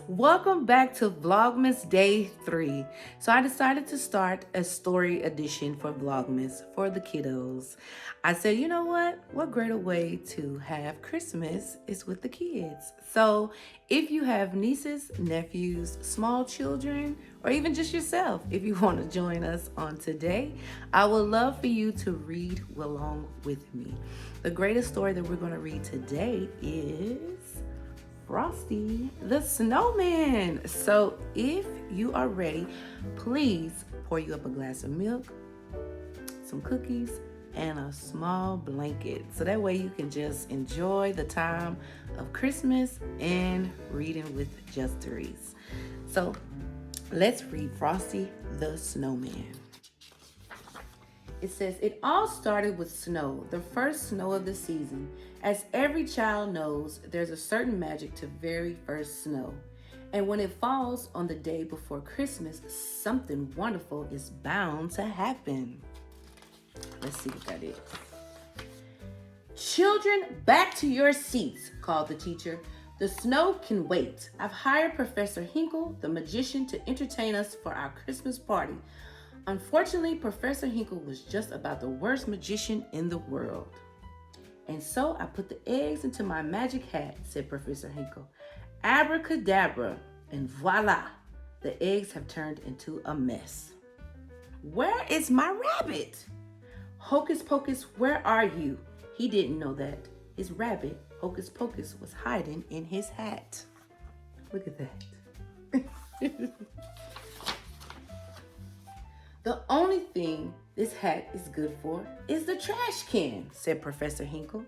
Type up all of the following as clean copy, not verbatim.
Welcome back to Vlogmas Day 3. So I decided to start a story edition for Vlogmas for the kiddos. I said, you know what? What greater way to have Christmas is with the kids. So if you have nieces, nephews, small children, or even just yourself, if you want to join us on today, I would love for you to read along with me. The greatest story that we're going to read today is Frosty the Snowman. So if you are ready, please pour you up a glass of milk, some cookies, and a small blanket. So that way you can just enjoy the time of Christmas and reading with Jstdorice. So let's read Frosty the Snowman. It says, it all started with snow, the first snow of the season. As every child knows, there's a certain magic to very first snow. And when it falls on the day before Christmas, something wonderful is bound to happen. Let's see what that is. Children, back to your seats, called the teacher. The snow can wait. I've hired Professor Hinkle, the magician, to entertain us for our Christmas party. Unfortunately, Professor Hinkle was just about the worst magician in the world. And so I put the eggs into my magic hat, said Professor Hinkle. Abracadabra, and voila, the eggs have turned into a mess. Where is my rabbit? Hocus Pocus, where are you? He didn't know that his rabbit, Hocus Pocus, was hiding in his hat. Look at that. The only thing this hat is good for is the trash can, said Professor Hinkle.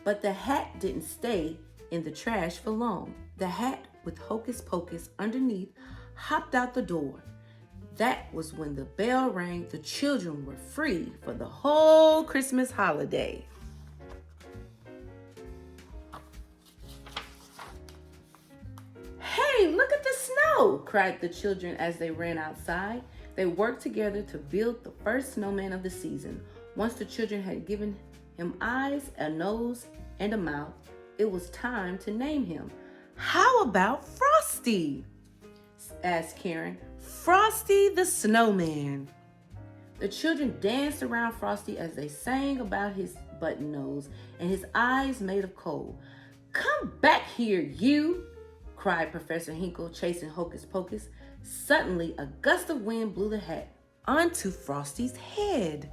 But the hat didn't stay in the trash for long. The hat with Hocus Pocus underneath hopped out the door. That was when the bell rang. The children were free for the whole Christmas holiday. Hey, look at the snow, cried the children as they ran outside. They worked together to build the first snowman of the season. Once the children had given him eyes, a nose, and a mouth, it was time to name him. How about Frosty? Asked Karen. Frosty the Snowman. The children danced around Frosty as they sang about his button nose and his eyes made of coal. Come back here, you, cried Professor Hinkle, chasing Hocus Pocus. Suddenly, a gust of wind blew the hat onto Frosty's head.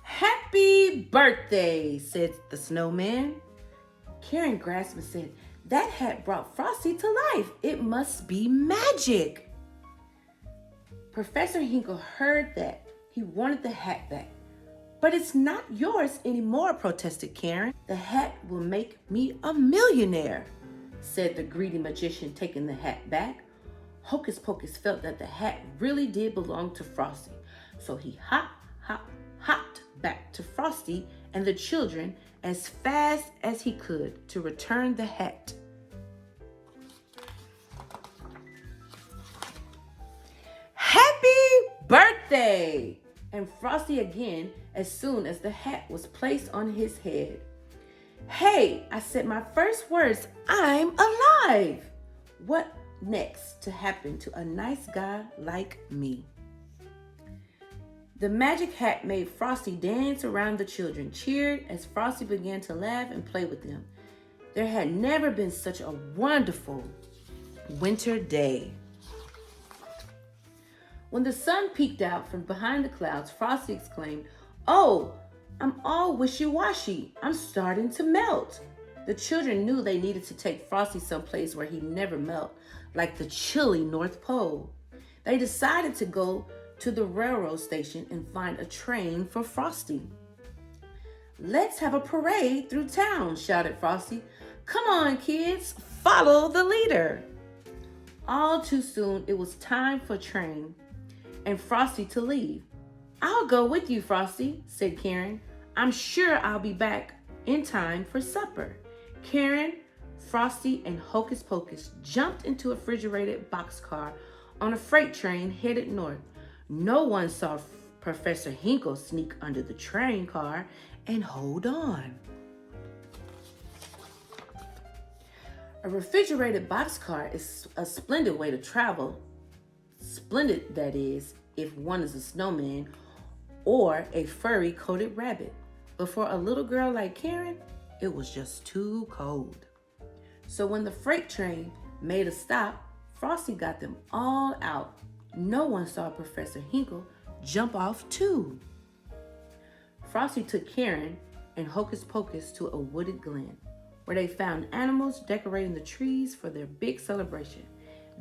Happy birthday, said the snowman. Karen grasped and said, that hat brought Frosty to life. It must be magic. Professor Hinkle heard that. He wanted the hat back. But it's not yours anymore, protested Karen. The hat will make me a millionaire, said the greedy magician, taking the hat back. Hocus Pocus felt that the hat really did belong to Frosty. So he hopped back to Frosty and the children as fast as he could to return the hat. Happy birthday! And Frosty again as soon as the hat was placed on his head. Hey, I said my first words, I'm alive. What next to happen to a nice guy like me? The magic hat made Frosty dance around. The children cheered as Frosty began to laugh and play with them. There had never been such a wonderful winter day. When the sun peeked out from behind the clouds, Frosty exclaimed, oh, I'm all wishy-washy. I'm starting to melt. The children knew they needed to take Frosty someplace where he'd never melt, like the chilly North Pole. They decided to go to the railroad station and find a train for Frosty. Let's have a parade through town, shouted Frosty. Come on, kids, follow the leader. All too soon, it was time for Train and Frosty to leave. "I'll go with you, Frosty," said Karen. "I'm sure I'll be back in time for supper." Karen, Frosty, and Hocus Pocus jumped into a refrigerated boxcar on a freight train headed north. No one saw Professor Hinkle sneak under the train car and hold on. A refrigerated boxcar is a splendid way to travel. Splendid, that is, if one is a snowman or a furry coated rabbit. But for a little girl like Karen, it was just too cold. So when the freight train made a stop, Frosty got them all out. No one saw Professor Hinkle jump off too. Frosty took Karen and Hocus Pocus to a wooded glen, where they found animals decorating the trees for their big celebration.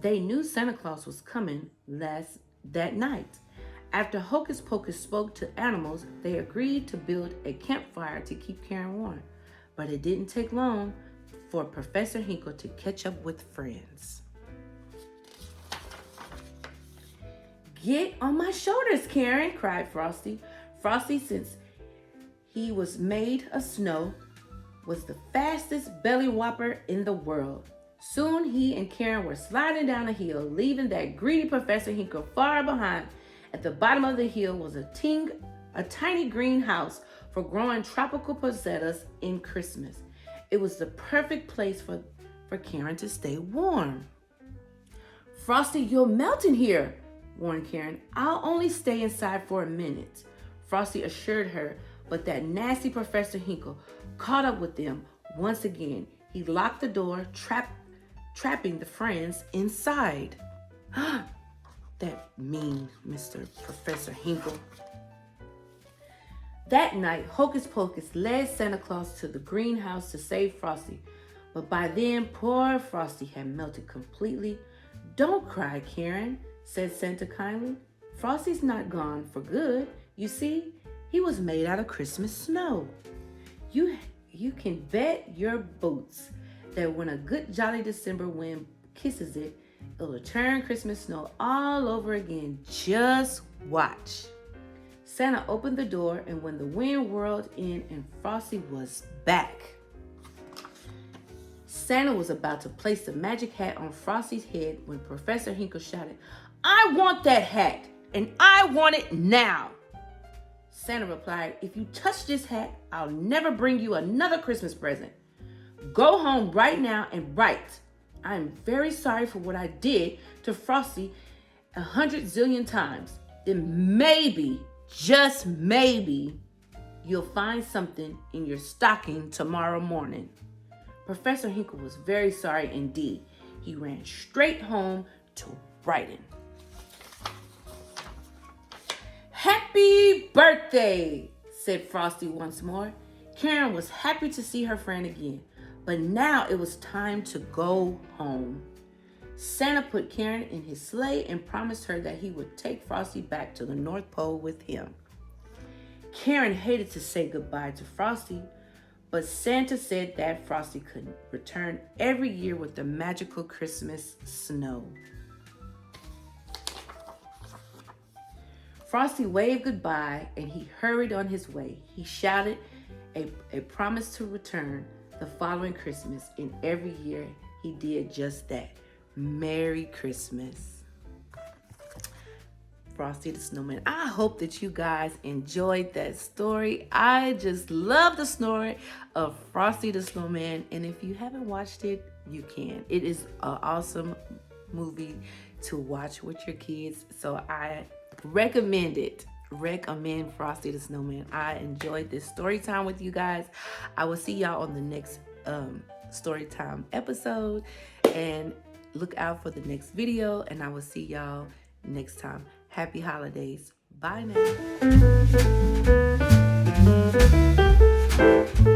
They knew Santa Claus was coming that night. After Hocus Pocus spoke to animals, they agreed to build a campfire to keep Karen warm. But it didn't take long for Professor Hinkle to catch up with friends. "Get on my shoulders, Karen," cried Frosty. Frosty, since he was made of snow, was the fastest belly whopper in the world. Soon he and Karen were sliding down a hill, leaving that greedy Professor Hinkle far behind. At the bottom of the hill was a tiny greenhouse for growing tropical potatos in Christmas. It was the perfect place for Karen to stay warm. "Frosty, you'll melt in here," warned Karen. "I'll only stay inside for a minute," Frosty assured her, but that nasty Professor Hinkle caught up with them once again. He locked the door, trapping the friends inside. That mean Mr. Professor Hinkle. That night, Hocus Pocus led Santa Claus to the greenhouse to save Frosty. But by then, poor Frosty had melted completely. "Don't cry, Karen," said Santa kindly. "Frosty's not gone for good. You see, he was made out of Christmas snow. You can bet your boots that when a good jolly December wind kisses it, it'll turn Christmas snow all over again. Just watch." Santa opened the door, and when the wind whirled in and Frosty was back. Santa was about to place the magic hat on Frosty's head when Professor Hinkle shouted, "I want that hat, and I want it now." Santa replied, "If you touch this hat, I'll never bring you another Christmas present. Go home right now and write, 'I am very sorry for what I did to Frosty 100 zillion times.' Then maybe, just maybe, you'll find something in your stocking tomorrow morning." Professor Hinkle was very sorry indeed. He ran straight home to Brighton. "Happy birthday," said Frosty once more. Karen was happy to see her friend again, but now it was time to go home. Santa put Karen in his sleigh and promised her that he would take Frosty back to the North Pole with him. Karen hated to say goodbye to Frosty, but Santa said that Frosty could return every year with the magical Christmas snow. Frosty waved goodbye and he hurried on his way. He shouted a promise to return the following Christmas, and every year he did just that. Merry Christmas. Frosty the Snowman. I hope that you guys enjoyed that story. I just love the story of Frosty the Snowman, and if you haven't watched it, you can. It is an awesome movie to watch with your kids, so I recommend it. Recommend Frosty the Snowman. I enjoyed this story time with you guys. I will see y'all on the next story time episode, and look out for the next video, and I will see y'all next time. Happy holidays. Bye now.